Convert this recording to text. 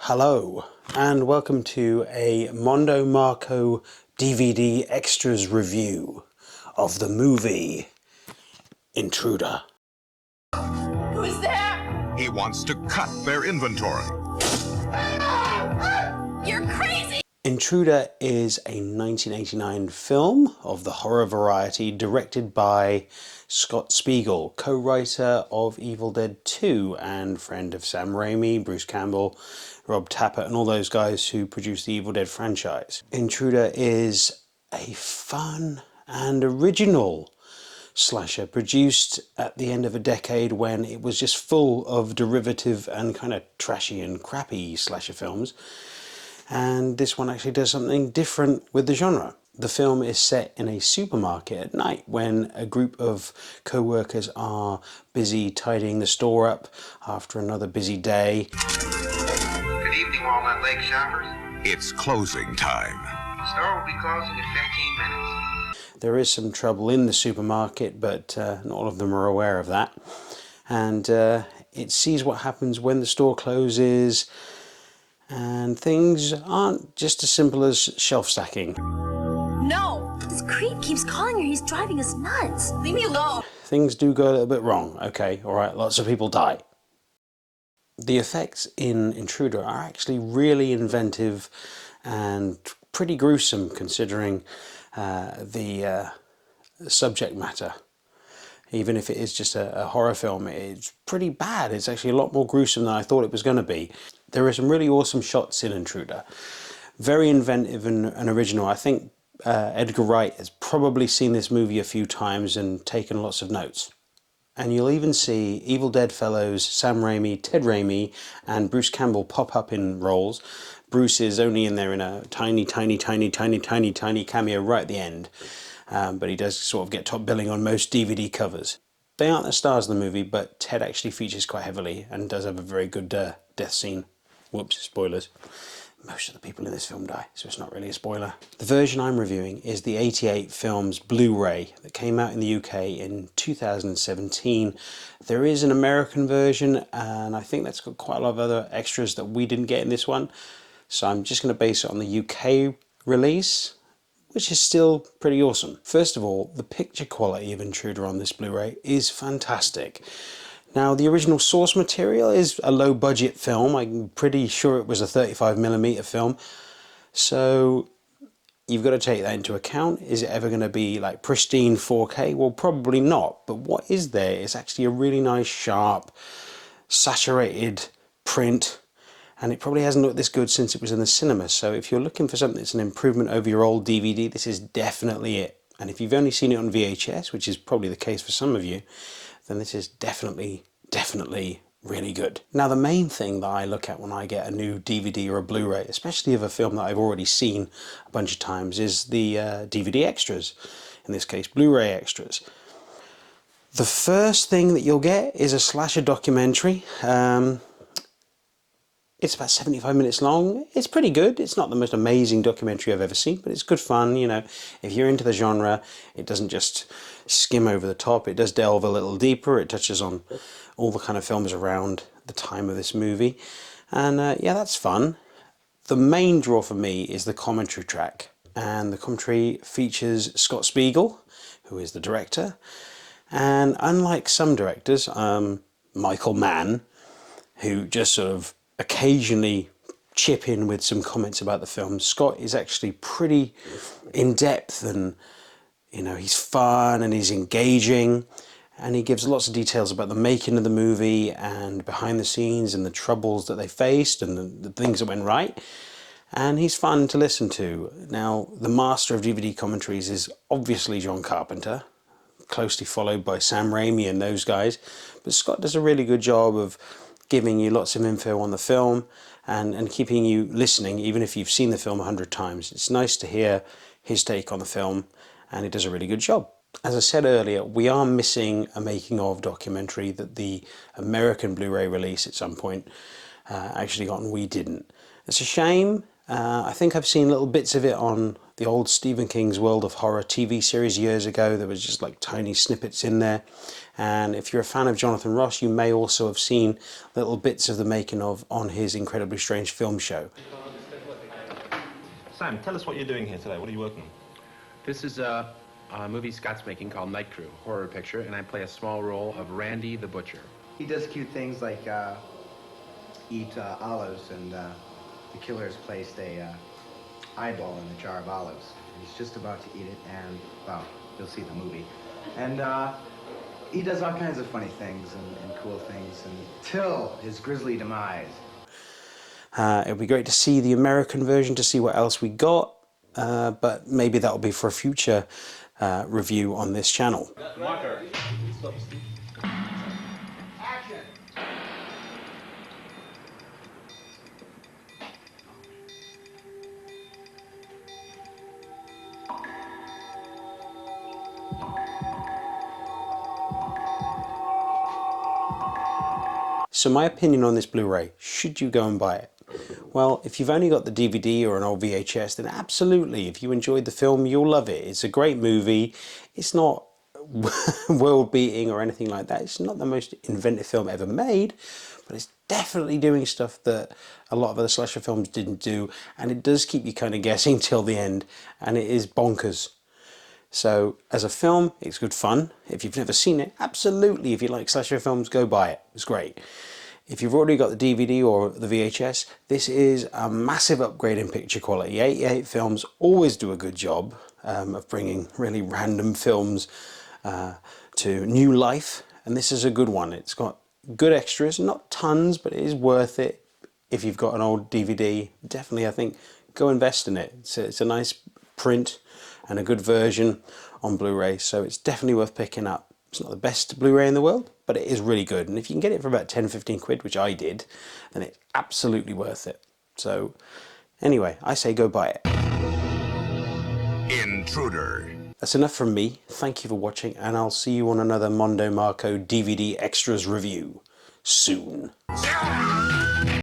Hello and welcome to a Mondo Marco DVD extras review of the movie Intruder. Who's there? He wants to cut their inventory. You're crazy! Intruder is a 1989 film of the horror variety directed by Scott Spiegel, co-writer of Evil Dead 2 and friend of Sam Raimi, Bruce Campbell, Rob Tapert and all those guys who produced the Evil Dead franchise. Intruder is a fun and original slasher produced at the end of a decade when it was just full of derivative and kind of trashy and crappy slasher films. And this one actually does something different with the genre. The film is set in a supermarket at night when a group of co-workers are busy tidying the store up after another busy day. Good evening, Walnut Lake shoppers. It's closing time. The store will be closing in 15 minutes. There is some trouble in the supermarket, but not all of them are aware of that. And it sees what happens when the store closes, and things aren't just as simple as shelf stacking. No! This creep keeps calling her. He's driving us nuts. Leave me alone. Things do go a little bit wrong. Okay, alright, lots of people die. The effects in Intruder are actually really inventive and pretty gruesome considering the subject matter. Even if it is just a horror film, it's pretty bad. It's actually a lot more gruesome than I thought it was going to be. There are some really awesome shots in Intruder. Very inventive and original. I think Edgar Wright has probably seen this movie a few times and taken lots of notes. And you'll even see Evil Dead fellows Sam Raimi, Ted Raimi and Bruce Campbell pop up in roles. Bruce is only in there in a tiny cameo right at the end. But he does sort of get top billing on most DVD covers. They aren't the stars of the movie, but Ted actually features quite heavily and does have a very good death scene. Whoops, spoilers. Most of the people in this film die, so it's not really a spoiler. The version I'm reviewing is the 88Films Blu Ray that came out in the UK in 2017. There is an American version, and I think that's got quite a lot of other extras that we didn't get in this one. So I'm just going to base it on the UK release, which is still pretty awesome. First of all, the picture quality of Intruder on this Blu-ray is fantastic. Now, the original source material is a low-budget film. I'm pretty sure it was a 35mm film. So you've got to take that into account. Is it ever going to be like pristine 4K? Well, probably not. But what is there is actually a really nice, sharp, saturated print. And it probably hasn't looked this good since it was in the cinema. So if you're looking for something that's an improvement over your old DVD, this is definitely it. And if you've only seen it on VHS, which is probably the case for some of you, then this is definitely really good. Now, the main thing that I look at when I get a new DVD or a Blu-ray, especially of a film that I've already seen a bunch of times, is the DVD extras. In this case, Blu-ray extras. The first thing that you'll get is a slasher documentary. It's about 75 minutes long. It's pretty good. It's not the most amazing documentary I've ever seen, but it's good fun. You know, if you're into the genre, it doesn't just skim over the top. It does delve a little deeper. It touches on all the kind of films around the time of this movie. And yeah, that's fun. The main draw for me is the commentary track. And the commentary features Scott Spiegel, who is the director. And unlike some directors, Michael Mann, who just sort of occasionally chip in with some comments about the film, Scott is actually pretty in-depth, and you know, he's fun and he's engaging, and he gives lots of details about the making of the movie and behind the scenes and the troubles that they faced and the things that went right. And he's fun to listen to. Now, the master of DVD commentaries is obviously John Carpenter, closely followed by Sam Raimi and those guys, but Scott does a really good job of giving you lots of info on the film and keeping you listening even if you've seen the film 100 times. It's nice to hear his take on the film, and he does a really good job. As I said earlier, we are missing a making of documentary that the American Blu-ray release at some point actually got, and we didn't. It's a shame. I think I've seen little bits of it on the old Stephen King's World of Horror TV series years ago. There was just like tiny snippets in there. And if you're a fan of Jonathan Ross, you may also have seen little bits of the making of on his Incredibly Strange film show. Sam, tell us what you're doing here today. What are you working on? This is a movie Scott's making called Night Crew, horror picture, and I play a small role of Randy the Butcher. He does cute things like eat olives, and the killer's placed a eyeball in a jar of olives. He's just about to eat it, and, well, you'll see the movie. And he does all kinds of funny things and cool things until his grisly demise. It would be great to see the American version, to see what else we got, but maybe that'll be for a future review on this channel. Marker. Action! So my opinion on this Blu-ray, should you go and buy it? Well, if you've only got the DVD or an old VHS, then absolutely. If you enjoyed the film, you'll love it. It's a great movie. It's not world-beating or anything like that. It's not the most inventive film ever made, but it's definitely doing stuff that a lot of other slasher films didn't do, and it does keep you kind of guessing till the end, and it is bonkers. So as a film, it's good fun. If you've never seen it, absolutely. If you like slasher films, go buy it. It's great. If you've already got the DVD or the VHS, this is a massive upgrade in picture quality. 88 Films always do a good job of bringing really random films to new life, and this is a good one. It's got good extras, not tons, but it is worth it. If you've got an old DVD, definitely, I think, go invest in it. It's a nice print and a good version on Blu-ray, so it's definitely worth picking up. It's not the best Blu-ray in the world, but it is really good, and if you can get it for about 10-15 quid, which I did, then it's absolutely worth it. So anyway, I say go buy it. Intruder. That's enough from me. Thank you for watching, and I'll see you on another Mondo Marco DVD Extras review soon.